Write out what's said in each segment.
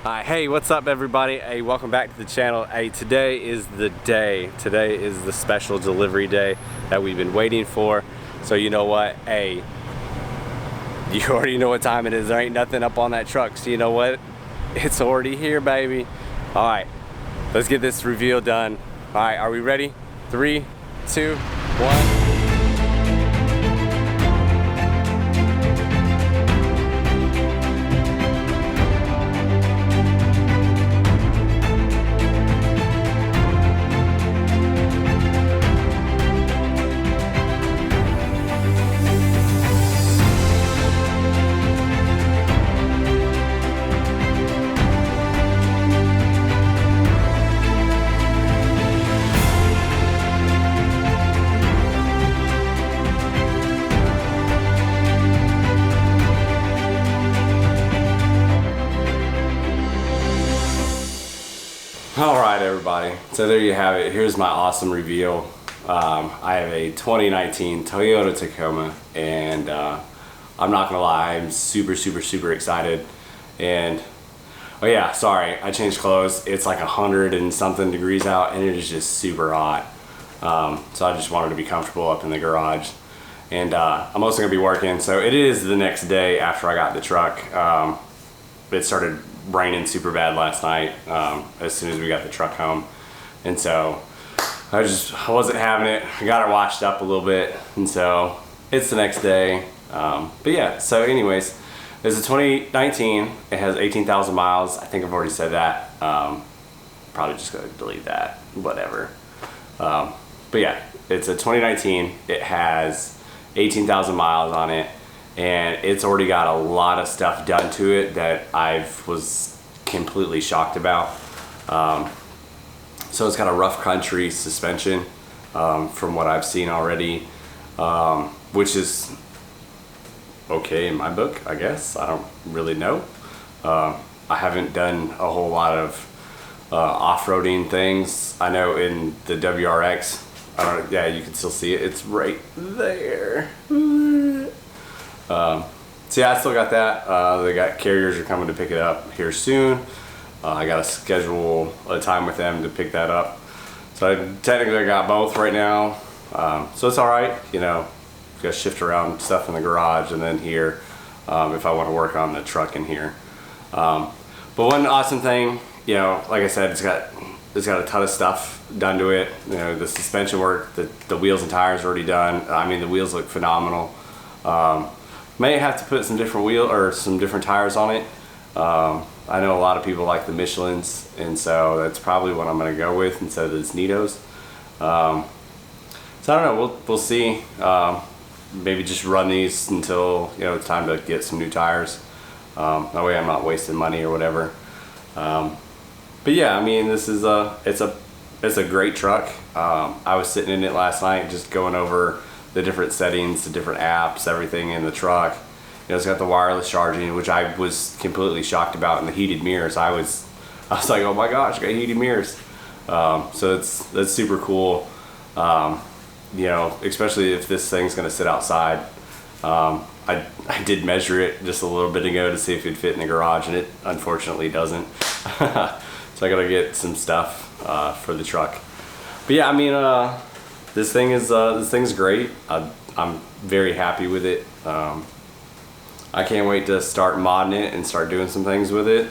Hey, what's up everybody? Hey, welcome back to the channel. Hey, today is the day. Today is the special delivery day that we've been waiting for. So you know what? Hey, you already know what time it is. There ain't nothing up on that truck. So you know what? It's already here, baby. All right, let's get this reveal done. All right, are we ready? 3, 2, 1. Alright everybody, so there you have it. Here's my awesome reveal. I have a 2019 Toyota Tacoma, and I'm not gonna lie, I'm super excited. And oh yeah, sorry, I changed clothes. It's like 100 and something degrees out and it is just super hot. So I just wanted to be comfortable up in the garage. And I'm also gonna be working, so it is the next day after I got the truck. It started raining super bad last night as soon as we got the truck home, and so I wasn't having it. I got it washed up a little bit, and so it's the next day. But yeah, so anyways, it's a 2019. It has 18,000 miles. I think I've already said that. Probably just gonna delete that, whatever. But yeah, it's a 2019. It has 18,000 miles on it, and it's already got a lot of stuff done to it that I was completely shocked about. So it's got a rough country suspension from what I've seen already, which is okay in my book, I guess. I don't really know. I haven't done a whole lot of off-roading things. I know in the WRX, yeah, you can still see it. It's right there. So yeah, I still got that. They got carriers are coming to pick it up here soon. I got to schedule a time with them to pick that up. So I technically got both right now. So it's all right, you know. Got to shift around stuff in the garage and then here if I want to work on the truck in here. But one awesome thing, you know, like I said, it's got a ton of stuff done to it. You know, the suspension work, the wheels and tires are already done. I mean, the wheels look phenomenal. May have to put some different tires on it. I know a lot of people like the Michelins, and so that's probably what I'm going to go with instead of the Nitos. So I don't know. We'll see. Maybe just run these until it's time to get some new tires. That way I'm not wasting money or whatever. But yeah, I mean, this is it's a great truck. I was sitting in it last night just going over the different settings, the different apps, everything in the truck. It's got the wireless charging, which I was completely shocked about, and the heated mirrors. I was like, oh my gosh, got heated mirrors. So that's super cool. Especially if this thing's gonna sit outside. I did measure it just a little bit ago to see if it'd fit in the garage, and it unfortunately doesn't. So I gotta get some stuff for the truck. But yeah, I mean, this thing's great. I'm very happy with it. I can't wait to start modding it and start doing some things with it.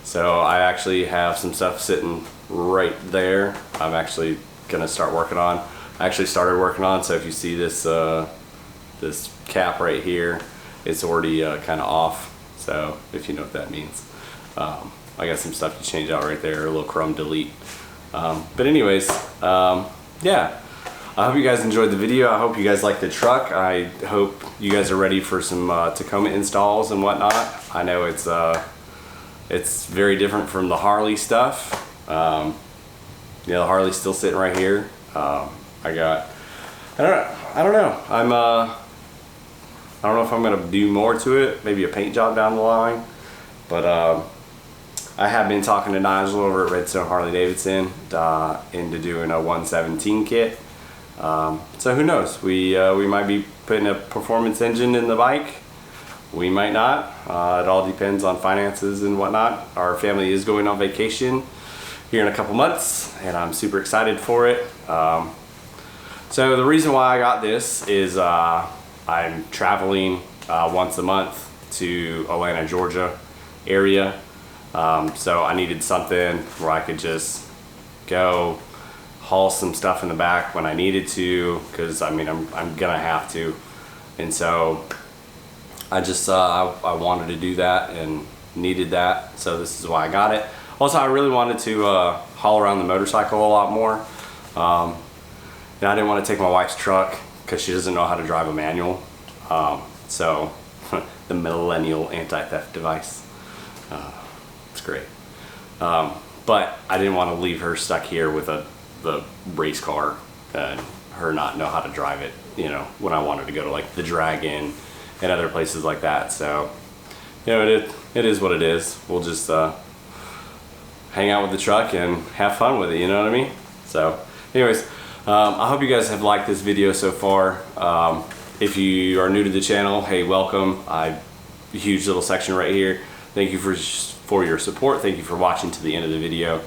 So I actually have some stuff sitting right there. I'm actually gonna start working on. I actually started working on. So if you see this this cap right here, it's already kind of off. So if you know what that means, I got some stuff to change out right there. A little chrome delete. But anyways, yeah. I hope you guys enjoyed the video. I hope you guys like the truck. I hope you guys are ready for some Tacoma installs and whatnot. I know it's very different from the Harley stuff. The Harley's still sitting right here. I don't know. I don't know if I'm gonna do more to it. Maybe a paint job down the line. But I have been talking to Nigel over at Redstone Harley-Davidson into doing a 117 kit. So who knows? We might be putting a performance engine in the bike, we might not. It all depends on finances and whatnot. Our family is going on vacation here in a couple months, and I'm super excited for it. So the reason why I got this is I'm traveling once a month to Atlanta, Georgia area. So I needed something where I could just go haul some stuff in the back when I needed to, because I mean I'm gonna have to. And so I just I wanted to do that and needed that, so this is why I got it. Also, I really wanted to haul around the motorcycle a lot more. And I didn't want to take my wife's truck because she doesn't know how to drive a manual. So the millennial anti-theft device. It's great. But I didn't want to leave her stuck here with the race car and her not know how to drive it, you know, when I wanted to go to like the Dragon and other places like that. So, you know, it is what it is. We'll just hang out with the truck and have fun with it, you know what I mean? So anyways, I hope you guys have liked this video so far. If you are new to the channel, hey, welcome. Huge little section right here. Thank you for your support. Thank you for watching to the end of the video.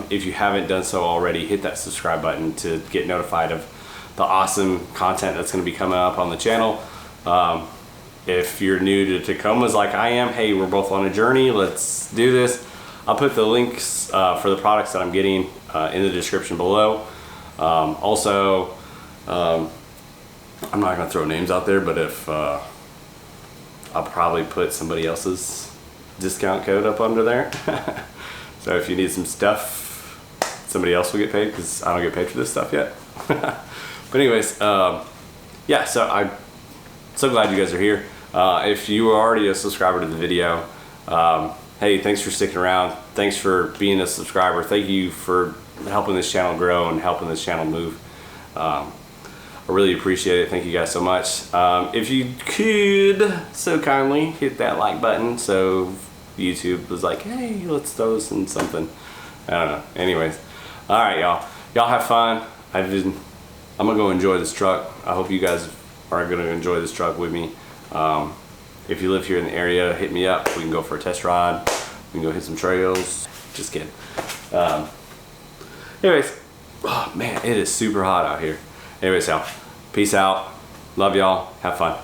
If you haven't done so already, hit that subscribe button to get notified of the awesome content that's going to be coming up on the channel. If you're new to Tacomas like I am, hey, we're both on a journey. Let's do this. I'll put the links for the products that I'm getting in the description below. Also, I'm not going to throw names out there, but if I'll probably put somebody else's discount code up under there. So if you need some stuff, somebody else will get paid, because I don't get paid for this stuff yet. But anyways, yeah, so I'm so glad you guys are here. If you are already a subscriber to the video, hey, thanks for sticking around. Thanks for being a subscriber. Thank you for helping this channel grow and helping this channel move. I really appreciate it. Thank you guys so much. If you could so kindly hit that like button, so YouTube was like, hey, let's throw us in something. I don't know. Anyways, all right, y'all. Y'all have fun. I'm gonna go enjoy this truck. I hope you guys are gonna enjoy this truck with me. If you live here in the area, hit me up. We can go for a test ride. We can go hit some trails. Just kidding. Anyways, oh man, it is super hot out here. Anyways, y'all, peace out. Love y'all. Have fun.